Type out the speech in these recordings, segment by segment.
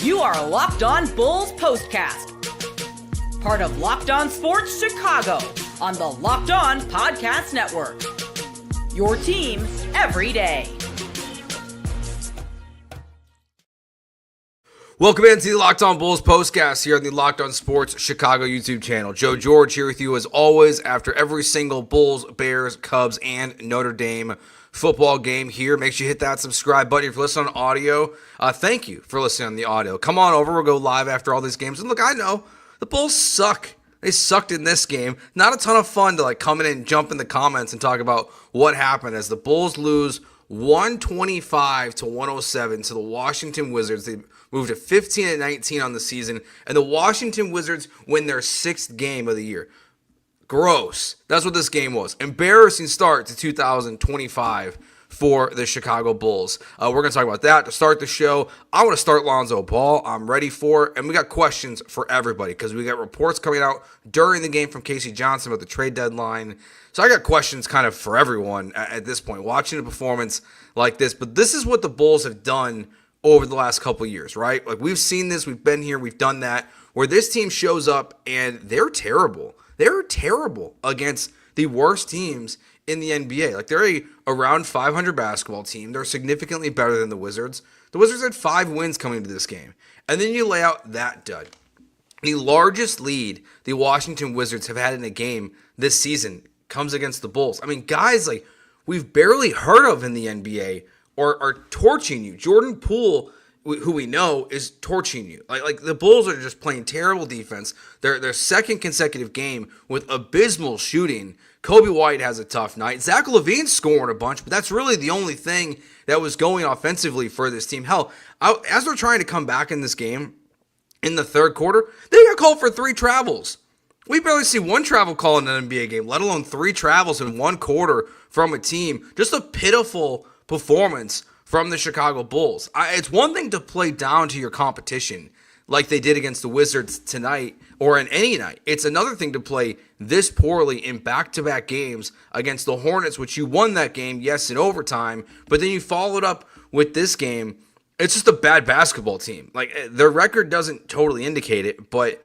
You are Locked On Bulls Postcast, part of Locked On Sports Chicago on the Locked On Podcast Network. Your team every day. Welcome into the Locked On Bulls Postcast here on the Locked On Sports Chicago YouTube channel. Joe George here with you as always after every single Bulls, Bears, Cubs, and Notre Dame football game here. Make sure you hit that subscribe button if you're listening on audio. Thank you for listening on the audio. Come on over. We'll go live after all these games. And look, I know the Bulls suck. They sucked in this game. Not a ton of fun to come in and jump in the comments and talk about what happened as the Bulls lose 125-107 to the Washington Wizards. They moved to 15-19 on the season, and the Washington Wizards win their 6th game of the year. Gross. That's what this game was. Embarrassing start to 2025 for the Chicago Bulls. We're going to talk about that to start the show. I want to start Lonzo Ball. I'm ready for it, and we got questions for everybody because we got reports coming out during the game from Casey Johnson about the trade deadline. So I got questions kind of for everyone at this point, watching a performance like this. But this is what the Bulls have done over the last couple of years, right? Like, we've seen this, we've been here, we've done that, where this team shows up and they're terrible. They're terrible against the worst teams in the NBA. Like, they're a around 500 basketball team. They're significantly better than the Wizards. The Wizards had 5 wins coming into this game. And then you lay out that dud. The largest lead the Washington Wizards have had in a game this season comes against the Bulls. I mean, guys like we've barely heard of in the NBA are torching you. Jordan Poole, who we know, is torching you. Like the Bulls are just playing terrible defense. Their second consecutive game with abysmal shooting. Kobe White has a tough night. Zach LaVine's scoring a bunch, but that's really the only thing that was going offensively for this team. Hell, as they're trying to come back in this game in the third quarter, they got called for 3 travels. We barely see 1 travel call in an NBA game, let alone 3 travels in 1 quarter from a team. Just a pitiful performance from the Chicago Bulls. It's one thing to play down to your competition like they did against the Wizards tonight or in any night. It's another thing to play this poorly in back-to-back games against the Hornets, which you won that game, yes, in overtime, but then you followed up with this game. It's just a bad basketball team. Like, their record doesn't totally indicate it, but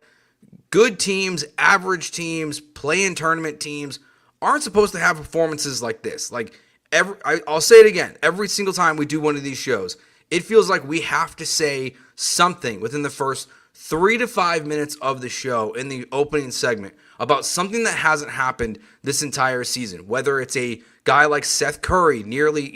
good teams, average teams, play-in tournament teams aren't supposed to have performances like this. Like, I'll say it again. Every single time we do one of these shows, it feels like we have to say something within the first 3 to 5 minutes of the show in the opening segment about something that hasn't happened this entire season. Whether it's a guy like Seth Curry nearly,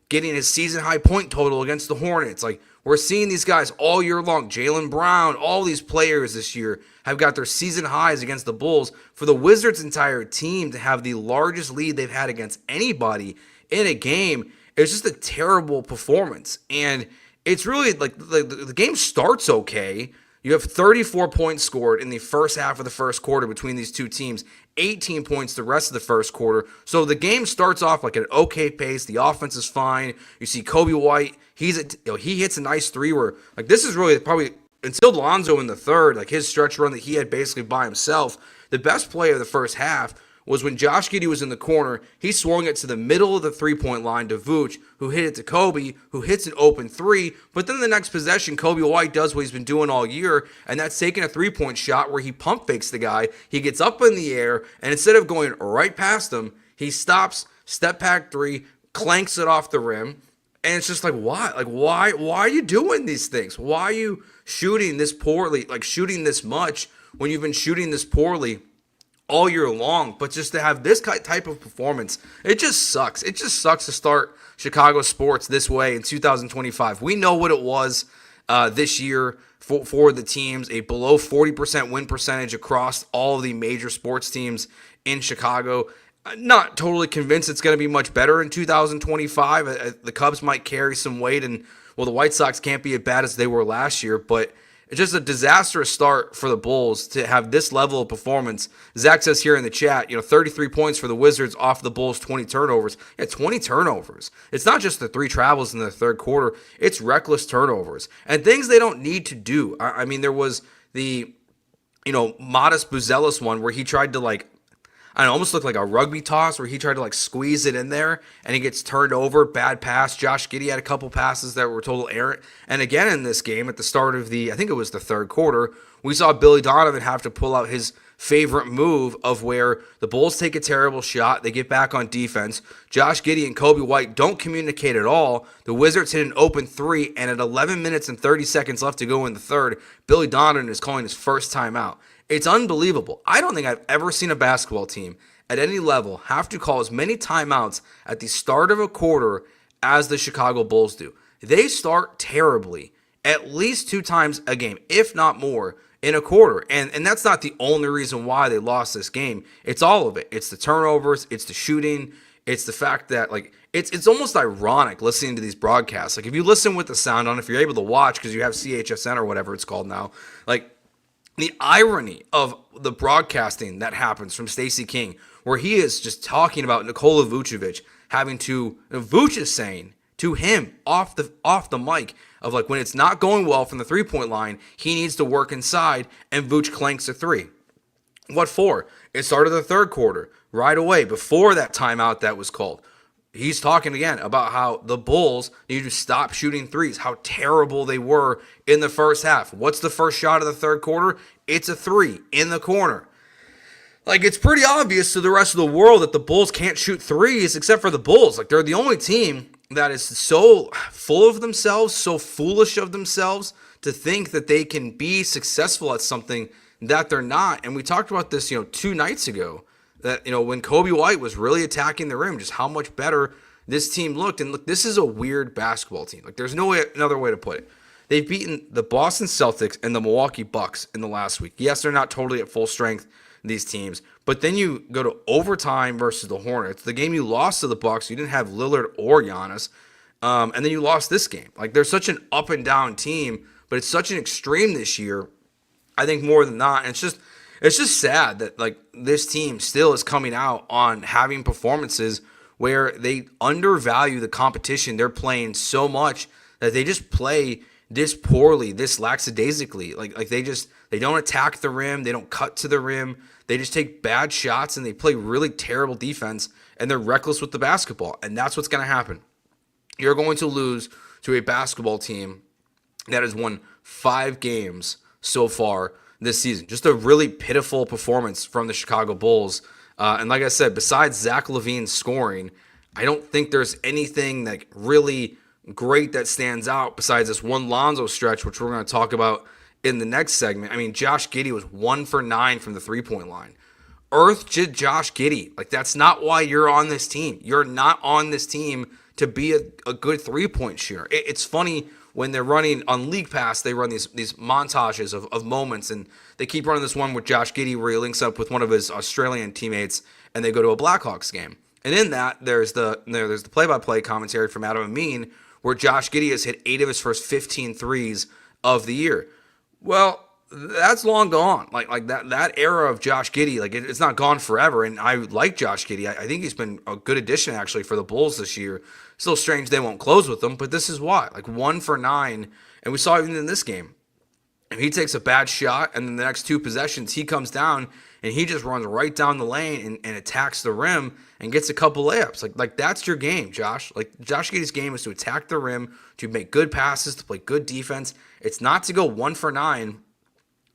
getting his season-high point total against the Hornets. Like, we're seeing these guys all year long. Jaylen Brown, all these players this year have got their season highs against the Bulls. For the Wizards' entire team to have the largest lead they've had against anybody in a game, it's just a terrible performance. And it's really like the game starts okay. You have 34 points scored in the first half of the first quarter between these two teams, 18 points the rest of the first quarter. So the game starts off like an okay pace. The offense is fine. You see Kobe White, he hits a nice 3 where like this is really probably until Lonzo in the third, like his stretch run that he had basically by himself. The best play of the first half was when Josh Giddey was in the corner. He swung it to the middle of the three-point line to Vooch, who hit it to Kobe, who hits an open 3. But then the next possession, Kobe White does what he's been doing all year, and that's taking a three-point shot where he pump fakes the guy. He gets up in the air, and instead of going right past him, he stops, step back 3, clanks it off the rim. And it's just like, why? Like, why are you doing these things? Why are you shooting this poorly, like shooting this much when you've been shooting this poorly all year long? But just to have this type of performance, it just sucks. It just sucks to start Chicago sports this way in 2025. We know what it was this year for the teams, a below 40% win percentage across all of the major sports teams in Chicago. Not totally convinced it's going to be much better in 2025. The Cubs might carry some weight, and, well, the White Sox can't be as bad as they were last year, but it's just a disastrous start for the Bulls to have this level of performance. Zach says here in the chat, 33 points for the Wizards off the Bulls' 20 turnovers. Yeah, 20 turnovers. It's not just the 3 travels in the third quarter. It's reckless turnovers and things they don't need to do. I mean, there was the, modest Buzelis one where he tried to, I almost looked like a rugby toss where he tried to like squeeze it in there and he gets turned over. Bad pass. Josh Giddey had a couple passes that were total errant. And again in this game at the start of I think it was the third quarter, we saw Billy Donovan have to pull out his favorite move of where the Bulls take a terrible shot, they get back on defense. Josh Giddey and Kobe White don't communicate at all. The Wizards hit an open three, and at 11 minutes and 30 seconds left to go in the third, Billy Donovan is calling his first timeout. It's unbelievable. I don't think I've ever seen a basketball team at any level have to call as many timeouts at the start of a quarter as the Chicago Bulls do. They start terribly at least 2 times a game, if not more, in a quarter. And that's not the only reason why they lost this game. It's all of it. It's the turnovers, it's the shooting, it's the fact that like it's almost ironic listening to these broadcasts. Like if you listen with the sound on, if you're able to watch because you have CHSN or whatever it's called now, like the irony of the broadcasting that happens from Stacey King, where he is just talking about Nikola Vucevic having to, Vuce is saying to him off the mic of like when it's not going well from the 3-point line, he needs to work inside, and Vooch clanks a 3. What for? It started the third quarter right away before that timeout that was called. He's talking again about how the Bulls need to stop shooting threes, how terrible they were in the first half. What's the first shot of the third quarter? It's a 3 in the corner. Like, it's pretty obvious to the rest of the world that the Bulls can't shoot threes except for the Bulls. Like, they're the only team that is so full of themselves, so foolish of themselves to think that they can be successful at something that they're not. And we talked about this, 2 nights ago, that, when Kobe White was really attacking the rim, just how much better this team looked. And look, this is a weird basketball team. Like, there's another way to put it. They've beaten the Boston Celtics and the Milwaukee Bucks in the last week. Yes, they're not totally at full strength, these teams, but then you go to overtime versus the Hornets. The game you lost to the Bucks, you didn't have Lillard or Giannis, and then you lost this game. Like, they're such an up and down team, but it's such an extreme this year. I think more than not, and it's just sad that like this team still is coming out on having performances where they undervalue the competition they're playing so much that they just play this poorly, this lackadaisically. Like they don't attack the rim, they don't cut to the rim, they just take bad shots and they play really terrible defense and they're reckless with the basketball. And that's what's going to happen. You're going to lose to a basketball team that has won 5 games so far this season. Just a really pitiful performance from the Chicago Bulls. And like I said, besides Zach LaVine's scoring, I don't think there's anything like really great that stands out besides this one Lonzo stretch, which we're going to talk about in the next segment. I mean, Josh Giddey was 1 for 9 from the 3-point line. Earth Josh Giddey. Like, that's not why you're on this team. You're not on this team to be a good 3-point shooter. It's funny when they're running on League Pass, they run these montages of moments, and they keep running this one with Josh Giddey where he links up with one of his Australian teammates, and they go to a Blackhawks game. And in that, there's the play-by-play commentary from Adam Amin where Josh Giddey has hit 8 of his first 15 threes of the year. Well, that's long gone. Like that era of Josh Giddey, like it's not gone forever. And I like Josh Giddey. I think he's been a good addition actually for the Bulls this year. Still strange they won't close with them, but this is why. Like 1 for 9, and we saw even in this game. If he takes a bad shot, and then the next 2 possessions he comes down and he just runs right down the lane and attacks the rim and gets a couple layups. Like that's your game, Josh. Like Josh Giddey's game is to attack the rim, to make good passes, to play good defense. It's not to go 1 for 9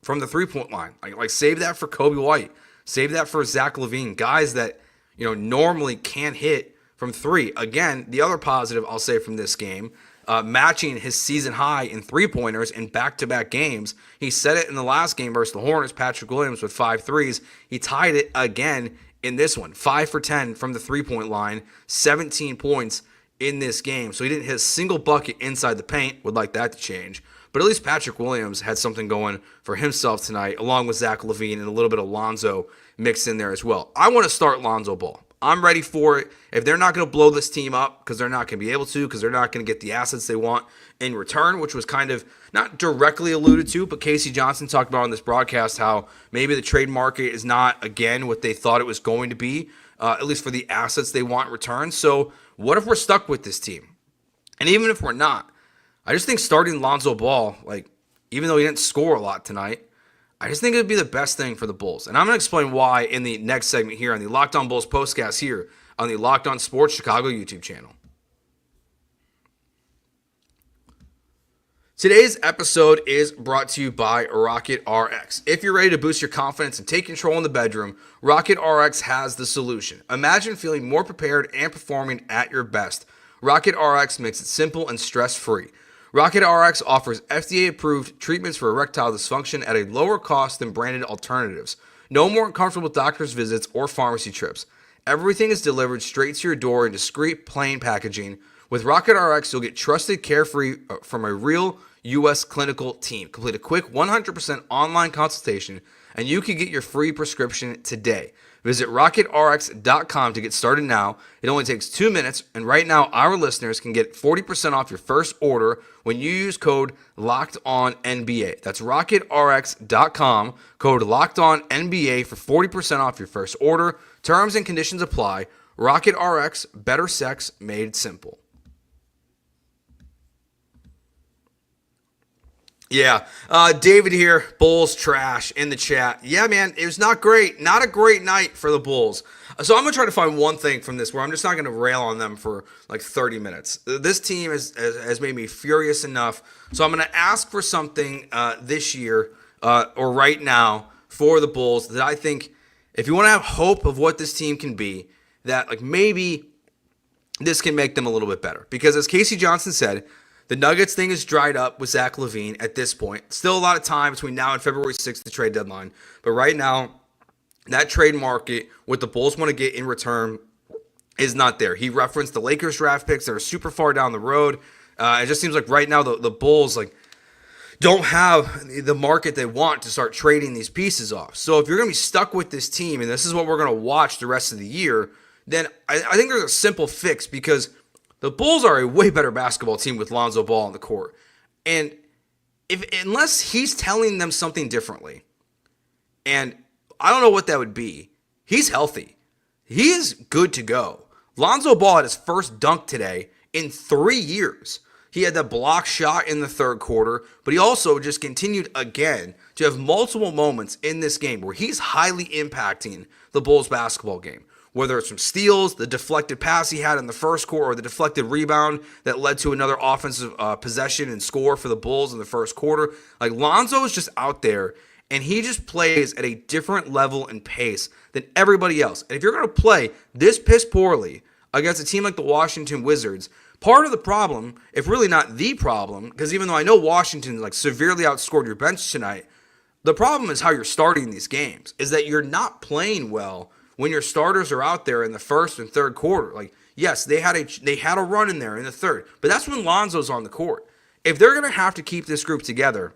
from the 3-point line. Like save that for Kobe White. Save that for Zach LaVine. Guys that, normally can't hit from 3. Again, the other positive I'll say from this game, matching his season high in 3-pointers in back-to-back games. He set it in the last game versus the Hornets, Patrick Williams with 5 threes. He tied it again in this one. 5 for 10 from the 3-point line, 17 points in this game. So he didn't hit a single bucket inside the paint. Would like that to change. But at least Patrick Williams had something going for himself tonight, along with Zach LaVine and a little bit of Lonzo mixed in there as well. I want to start Lonzo Ball. I'm ready for it. If they're not going to blow this team up, because they're not going to be able to, because they're not going to get the assets they want in return, which was kind of not directly alluded to, but Casey Johnson talked about on this broadcast how maybe the trade market is not, again, what they thought it was going to be, at least for the assets they want in return. So what if we're stuck with this team? And even if we're not, I just think starting Lonzo Ball, like, even though he didn't score a lot tonight, I just think it would be the best thing for the Bulls. And I'm going to explain why in the next segment here on the Locked On Bulls postcast here on the Locked On Sports Chicago YouTube channel. Today's episode is brought to you by Rocket RX. If you're ready to boost your confidence and take control in the bedroom, Rocket RX has the solution. Imagine feeling more prepared and performing at your best. Rocket RX makes it simple and stress-free. Rocket RX offers FDA-approved treatments for erectile dysfunction at a lower cost than branded alternatives. No more uncomfortable doctor's visits or pharmacy trips. Everything is delivered straight to your door in discreet, plain packaging. With Rocket RX, you'll get trusted, carefree from a real U.S. clinical team. Complete a quick 100% online consultation, and you can get your free prescription today. Visit rocketrx.com to get started now. It only takes 2 minutes, and right now, our listeners can get 40% off your first order when you use code LOCKEDONNBA. That's rocketrx.com, code LOCKEDONNBA for 40% off your first order. Terms and conditions apply. Rocket RX, better sex made simple. Yeah, David here, Bulls trash in the chat. Yeah, man, it was not great. Not a great night for the Bulls. So I'm going to try to find one thing from this where I'm just not going to rail on them for like 30 minutes. This team has made me furious enough. So I'm going to ask for something this year or right now for the Bulls that I think if you want to have hope of what this team can be, that like maybe this can make them a little bit better. Because as Casey Johnson said, the Nuggets thing is dried up with Zach LaVine at this point. Still a lot of time between now and February 6th, the trade deadline. But right now, that trade market, what the Bulls want to get in return, is not there. He referenced the Lakers draft picks that are super far down the road. It just seems like right now the Bulls don't have the market they want to start trading these pieces off. So if you're going to be stuck with this team, and this is what we're going to watch the rest of the year, then I think there's a simple fix because the Bulls are a way better basketball team with Lonzo Ball on the court. And unless he's telling them something differently, and I don't know what that would be, he's healthy. He is good to go. Lonzo Ball had his first dunk today in 3 years. He had that block shot in the third quarter, but he also just continued again to have multiple moments in this game where he's highly impacting the Bulls basketball game. Whether it's from steals, the deflected pass he had in the first quarter, or the deflected rebound that led to another offensive possession and score for the Bulls in the first quarter. Like, Lonzo is just out there, and he just plays at a different level and pace than everybody else. And if you're going to play this piss poorly against a team like the Washington Wizards, part of the problem, if really not the problem, because even though I know Washington severely outscored your bench tonight, the problem is how you're starting these games, is that you're not playing well when your starters are out there in the first and third quarter. Yes, they had a run in there in the third, but that's when Lonzo's on the court. If they're going to have to keep this group together,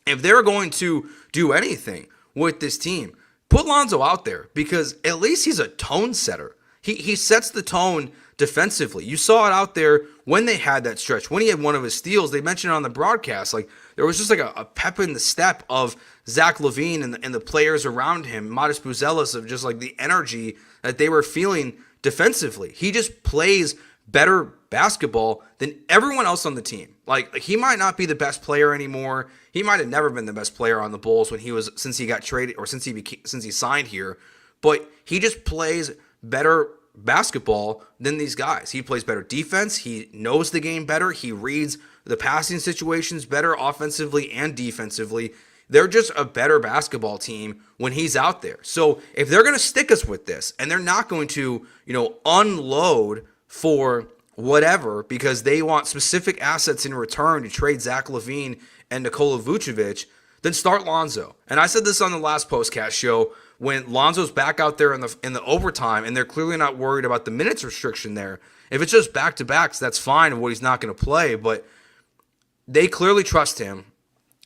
if they're going to do anything with this team, put Lonzo out there because at least he's a tone setter. He sets the tone defensively. You saw it out there when they had that stretch. When he had one of his steals, they mentioned it on the broadcast. There was just a pep in the step of Zach LaVine and the players around him, Modest Buzelis, of just the energy that they were feeling defensively. He just plays better basketball than everyone else on the team. He might not be the best player anymore. He might have never been the best player on the Bulls since he got traded or since he signed here. But he just plays better basketball than these guys. He plays better defense. He knows the game better. He reads the passing situations better offensively and defensively. They're just a better basketball team when he's out there. So if they're going to stick us with this and they're not going to, unload for whatever because they want specific assets in return to trade Zach LaVine and Nikola Vucevic, then start Lonzo. And I said this on the last postcast show when Lonzo's back out there in the overtime and they're clearly not worried about the minutes restriction there. If it's just back-to-backs, that's fine and what he's not going to play, but they clearly trust him.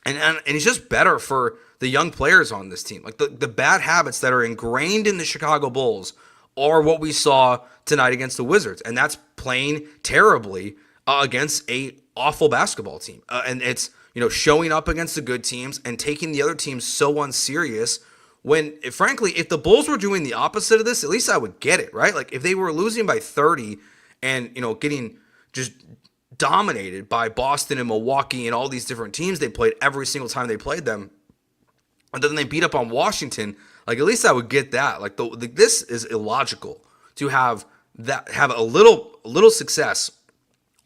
And he's just better for the young players on this team. The bad habits that are ingrained in the Chicago Bulls are what we saw tonight against the Wizards. And that's playing terribly against a awful basketball team. And it's, showing up against the good teams and taking the other teams so unserious when, frankly, if the Bulls were doing the opposite of this, at least I would get it, right? If they were losing by 30 and, getting just dominated by Boston and Milwaukee and all these different teams they played every single time they played them, and then they beat up on Washington. Like, at least I would get that. Like, this is illogical to have a little success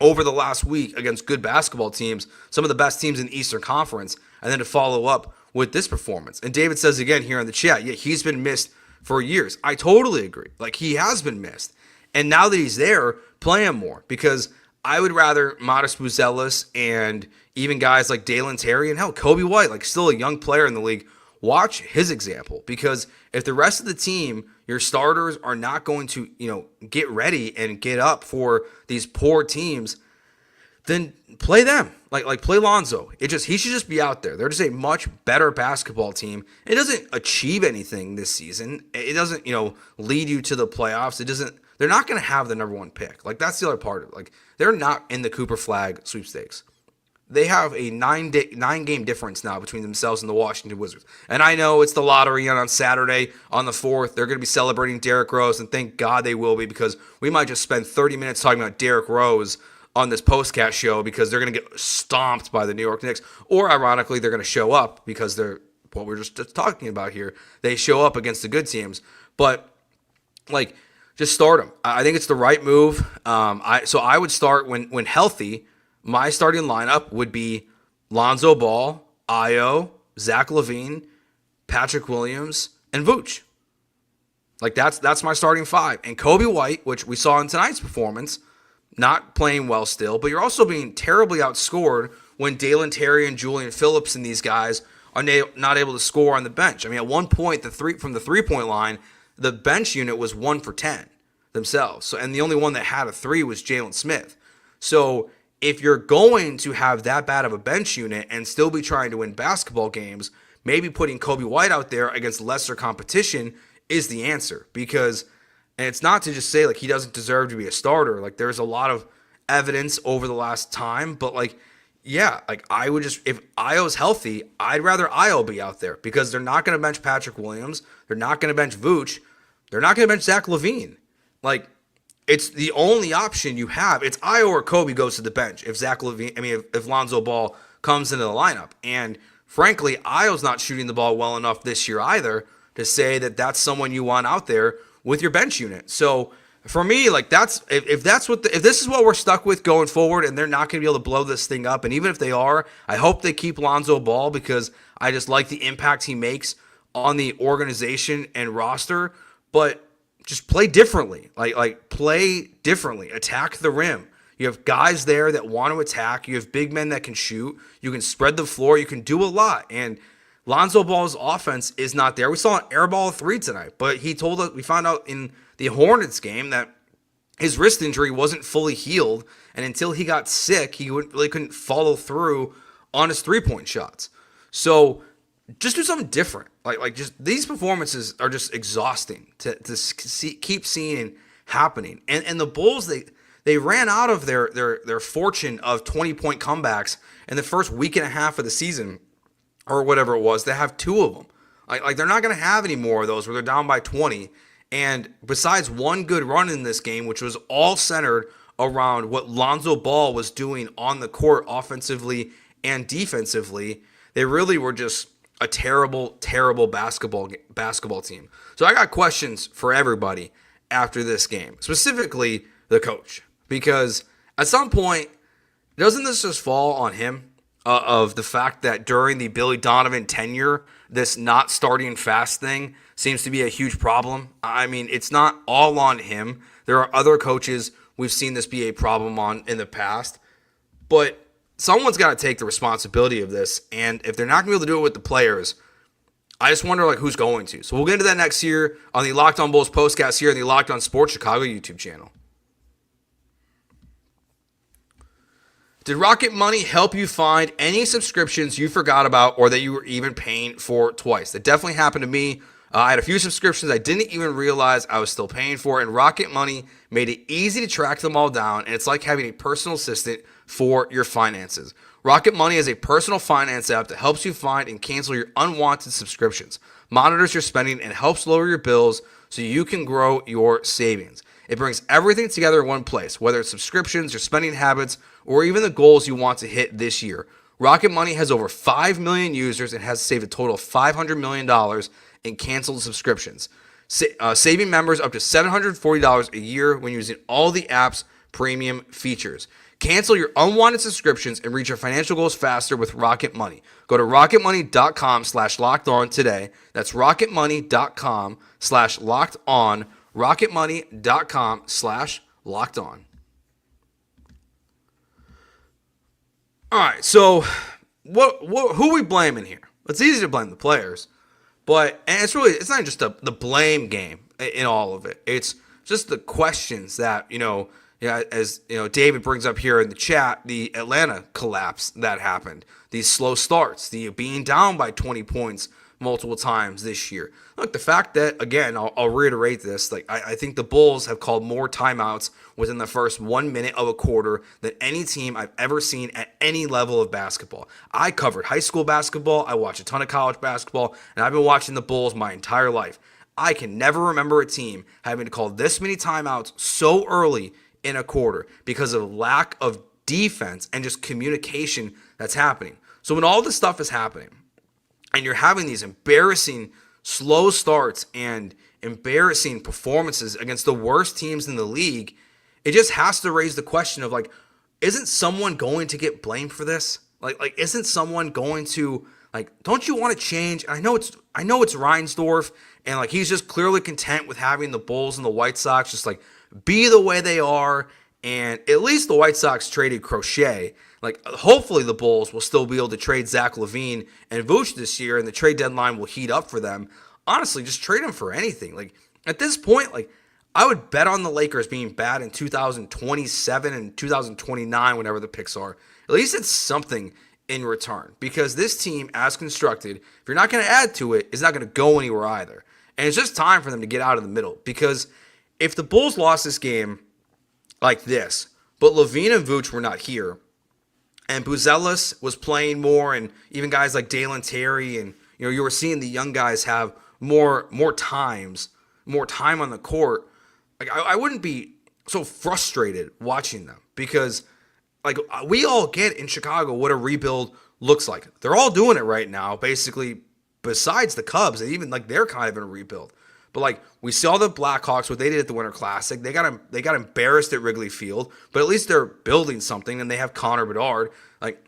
over the last week against good basketball teams, some of the best teams in the Eastern Conference, and then to follow up with this performance. And David says again here in the chat, yeah, he's been missed for years. I totally agree. Like, he has been missed. And now that he's there, play him more, because I would rather Modest Buzelis and even guys like Dalen Terry and hell, Kobe White, like still a young player in the league, watch his example. Because if the rest of the team, your starters, are not going to, get ready and get up for these poor teams, then play them. Like play Lonzo. He should just be out there. They're just a much better basketball team. It doesn't achieve anything this season. It doesn't, lead you to the playoffs. They're not going to have the number one pick. Like, that's the other part of it. Like, they're not in the Cooper Flag sweepstakes. They have a 9-game difference now between themselves and the Washington Wizards. And I know it's the lottery on Saturday on the 4th. They're going to be celebrating Derrick Rose, and thank God they will be, because we might just spend 30 minutes talking about Derrick Rose on this postcast show because they're going to get stomped by the New York Knicks. Or, ironically, they're going to show up because they're what we're just talking about here. They show up against the good teams. But, like, just start them. I think it's the right move. So I would start when healthy. My starting lineup would be Lonzo Ball, Ayo, Zach LaVine, Patrick Williams, and Vooch. Like, that's my starting five. And Kobe White, which we saw in tonight's performance, not playing well still, but you're also being terribly outscored when Dalen Terry and Julian Phillips and these guys are not able to score on the bench. I mean, at one point, from the three-point line, the bench unit was 1 for 10 themselves. So, and the only one that had a 3 was Jalen Smith. So if you're going to have that bad of a bench unit and still be trying to win basketball games, maybe putting Kobe White out there against lesser competition is the answer. Because, and it's not to just say like he doesn't deserve to be a starter. Like, there's a lot of evidence over the last time, but like, yeah, like I would just, if Ayo's healthy, I'd rather Ayo be out there, because they're not going to bench Patrick Williams. They're not going to bench Vooch. They're not going to bench Zach LaVine. Like, it's the only option you have. It's Ayo or Kobe goes to the bench if if Lonzo Ball comes into the lineup. And frankly, Ayo's not shooting the ball well enough this year either to say that that's someone you want out there with your bench unit. So for me, like, if this is what we're stuck with going forward, and they're not going to be able to blow this thing up, and even if they are, I hope they keep Lonzo Ball, because I just like the impact he makes on the organization and roster. But just play differently. Like play differently. Attack the rim. You have guys there that want to attack. You have big men that can shoot. You can spread the floor. You can do a lot. And Lonzo Ball's offense is not there. We saw an airball 3 tonight, but we found out in the Hornets game that his wrist injury wasn't fully healed, and until he got sick, he really couldn't follow through on his 3-point shots. So just do something different. Like just these performances are just exhausting to keep seeing happening. And the Bulls, they ran out of their fortune of 20-point comebacks in the first week and a half of the season, or whatever it was. They have 2 of them. Like they're not going to have any more of those where they're down by 20. And besides one good run in this game, which was all centered around what Lonzo Ball was doing on the court offensively and defensively, they really were just a terrible, terrible basketball team. So I got questions for everybody after this game, specifically the coach, because at some point, doesn't this just fall on him of the fact that during the Billy Donovan tenure, this not starting fast thing seems to be a huge problem? I mean, it's not all on him. There are other coaches we've seen this be a problem on in the past, but someone's got to take the responsibility of this, and if they're not going to be able to do it with the players, I just wonder like who's going to. So we'll get into that next year on the Locked On Bulls postcast here on the Locked On Sports Chicago YouTube channel. Did Rocket Money help you find any subscriptions you forgot about or that you were even paying for twice? That definitely happened to me. I had a few subscriptions I didn't even realize I was still paying for, and Rocket Money made it easy to track them all down, and it's like having a personal assistant for your finances. Rocket Money is a personal finance app that helps you find and cancel your unwanted subscriptions, monitors your spending, and helps lower your bills so you can grow your savings. It brings everything together in one place, whether it's subscriptions, your spending habits, or even the goals you want to hit this year. Rocket Money has over 5 million users and has saved a total of $500 million in canceled subscriptions, saving members up to $740 a year when using all the app's premium features. Cancel your unwanted subscriptions and reach your financial goals faster with Rocket Money. Go to rocketmoney.com/lockedon today. That's rocketmoney.com/lockedon. rocketmoney.com/lockedon. All right, so who are we blaming here? It's easy to blame the players, but it's not just the blame game in all of it. It's just the questions that, as David brings up here in the chat, the Atlanta collapse that happened, these slow starts, the being down by 20 points multiple times this year. Look, the fact that, again, I'll reiterate this, I think the Bulls have called more timeouts within the first 1 minute of a quarter than any team I've ever seen at any level of basketball. I covered high school basketball, I watched a ton of college basketball, and I've been watching the Bulls my entire life. I can never remember a team having to call this many timeouts so early in a quarter because of lack of defense and just communication that's happening. So when all this stuff is happening and you're having these embarrassing slow starts and embarrassing performances against the worst teams in the league, it just has to raise the question of, isn't someone going to get blamed for this? Isn't someone going to, don't you want to change? I know it's Reinsdorf, and he's just clearly content with having the Bulls and the White Sox just be the way they are. And at least the White Sox traded Crochet. Hopefully the Bulls will still be able to trade Zach LaVine and Vooch this year, and the trade deadline will heat up for them. Honestly, just trade them for anything. At this point, I would bet on the Lakers being bad in 2027 and 2029, whenever the picks are. At least it's something in return, because this team, as constructed, if you're not going to add to it, is not going to go anywhere either. And it's just time for them to get out of the middle, because if the Bulls lost this game like this, but LaVine and Vooch were not here, and Buzelis was playing more, and even guys like Dalen Terry, and you were seeing the young guys have more time on the court. I wouldn't be so frustrated watching them, because we all get in Chicago what a rebuild looks like. They're all doing it right now, basically, besides the Cubs, and even they're kind of in a rebuild. But we saw the Blackhawks, what they did at the Winter Classic. They got embarrassed at Wrigley Field, but at least they're building something, and they have Connor Bedard.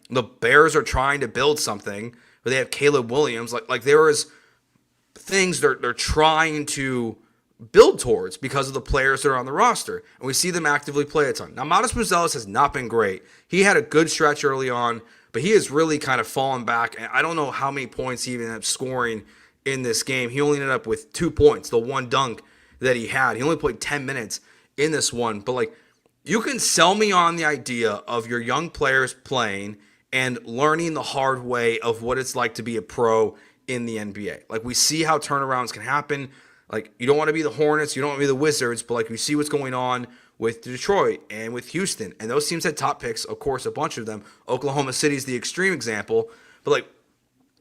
The Bears are trying to build something, but they have Caleb Williams. There is things they're trying to build towards because of the players that are on the roster, and we see them actively play a ton. Now, Modest Buzelis has not been great. He had a good stretch early on, but he has really kind of fallen back, and I don't know how many points he even ended up scoring in this game. He only ended up with 2 points, the one dunk that he had. He only played 10 minutes in this one. But you can sell me on the idea of your young players playing and learning the hard way of what it's like to be a pro in the NBA. We see how turnarounds can happen. You don't want to be the Hornets, you don't want to be the Wizards, but we see what's going on with Detroit and with Houston. And those teams had top picks, of course, a bunch of them. Oklahoma City is the extreme example. But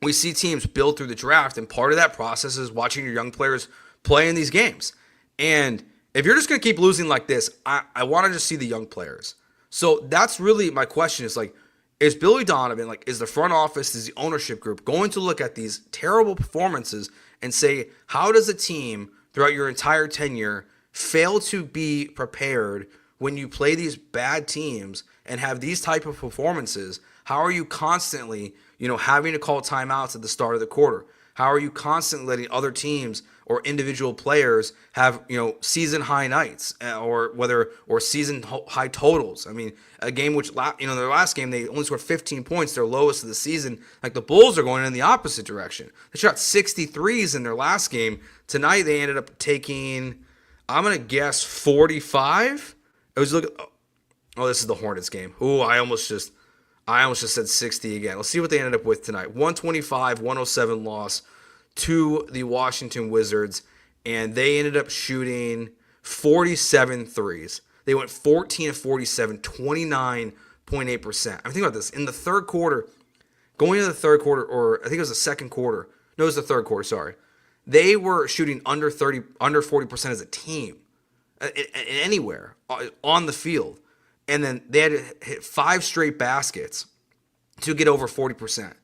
we see teams build through the draft, and part of that process is watching your young players play in these games. And if you're just going to keep losing like this, I want to just see the young players. So that's really my question is Billy Donovan, is the front office, is the ownership group going to look at these terrible performances and say, how does a team throughout your entire tenure fail to be prepared when you play these bad teams and have these type of performances? How are you constantly having to call timeouts at the start of the quarter? How are you constantly letting other teams or individual players have, season high nights or season high totals? I mean, a game which, their last game, they only scored 15 points, their lowest of the season. The Bulls are going in the opposite direction. They shot 63s in their last game. Tonight, they ended up taking, I'm going to guess 45. This is the Hornets game. Ooh, I almost just said 60 again. Let's see what they ended up with tonight. 125-107 loss to the Washington Wizards, and they ended up shooting 47 threes. They went 14 of 47, 29.8%. I mean, think about this. In the third quarter, going into the third quarter, or I think it was the second quarter. No, it was the third quarter, sorry. They were shooting under 40% as a team, anywhere on the field. And then they had to hit 5 straight baskets to get over 40%.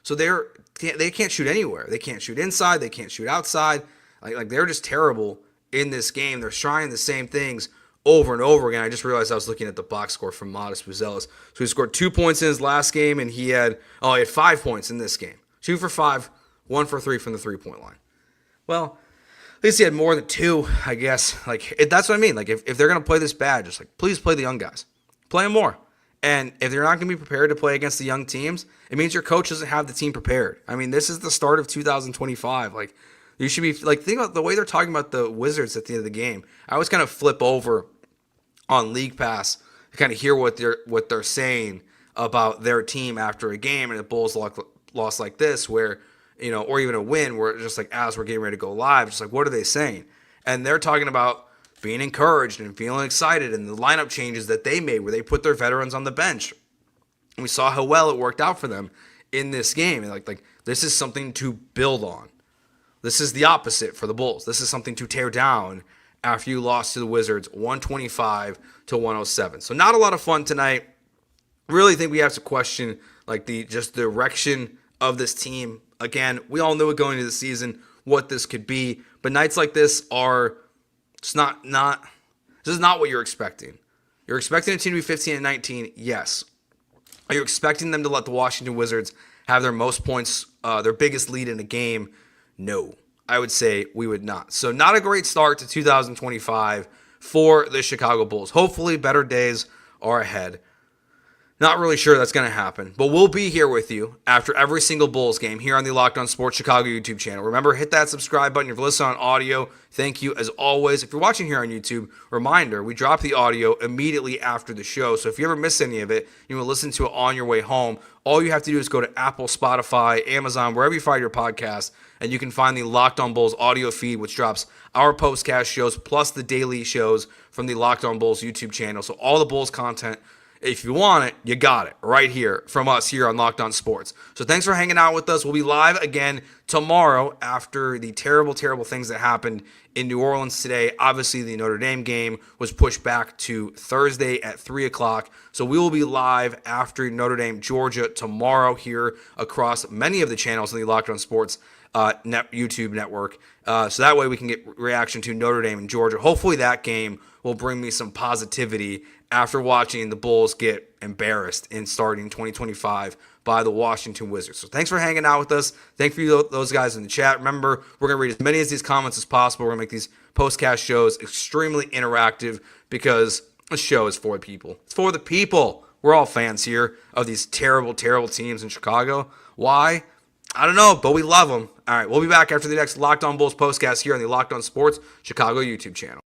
So they can't shoot anywhere. They can't shoot inside. They can't shoot outside. Like they're just terrible in this game. They're trying the same things over and over again. I just realized I was looking at the box score from Modest Buzelis. So he scored 2 points in his last game, and he had 5 points in this game. 2 for 5, 1 for 3 from the 3-point line. Well, at least he had more than 2, I guess. That's what I mean. Like, if they're going to play this bad, just please play the young guys. Play them more. And if they're not going to be prepared to play against the young teams, it means your coach doesn't have the team prepared. I mean, this is the start of 2025. You should be, think about the way they're talking about the Wizards at the end of the game. I always kind of flip over on League Pass to kind of hear what they're saying about their team after a game, and the Bulls lost like this, where, or even a win, where just as we're getting ready to go live, just what are they saying? And they're talking about being encouraged and feeling excited, and the lineup changes that they made where they put their veterans on the bench. And we saw how well it worked out for them in this game. And this is something to build on. This is the opposite for the Bulls. This is something to tear down after you lost to the Wizards 125-107. So not a lot of fun tonight. Really think we have to question the direction of this team. Again, we all knew it going into the season what this could be, but nights like this are just not this is not what you're expecting. You're expecting a team to be 15-19, yes. Are you expecting them to let the Washington Wizards have their most points, their biggest lead in a game? No, I would say we would not. So not a great start to 2025 for the Chicago Bulls. Hopefully better days are ahead. Not really sure that's going to happen, but we'll be here with you after every single Bulls game here on the Locked On Sports Chicago YouTube channel. Remember, hit that subscribe button if you're listening on audio. Thank you, as always. If you're watching here on YouTube, reminder, we drop the audio immediately after the show, so if you ever miss any of it, you will listen to it on your way home. All you have to do is go to Apple, Spotify, Amazon, wherever you find your podcast, and you can find the Locked On Bulls audio feed, which drops our postcast shows plus the daily shows from the Locked On Bulls YouTube channel. So all the Bulls content, if you want it, you got it right here from us here on Locked On Sports. So thanks for hanging out with us. We'll be live again tomorrow after the terrible, terrible things that happened in New Orleans today. Obviously, the Notre Dame game was pushed back to Thursday at 3 o'clock. So we will be live after Notre Dame, Georgia tomorrow here across many of the channels in the Locked On Sports YouTube network. So that way we can get reaction to Notre Dame and Georgia. Hopefully that game will bring me some positivity after watching the Bulls get embarrassed in starting 2025 by the Washington Wizards. So thanks for hanging out with us. Thank you those guys in the chat. Remember, we're going to read as many of these comments as possible. We're going to make these postcast shows extremely interactive because the show is for the people. It's for the people. We're all fans here of these terrible, terrible teams in Chicago. Why? I don't know, but we love them. All right, we'll be back after the next Locked On Bulls postcast here on the Locked On Sports Chicago YouTube channel.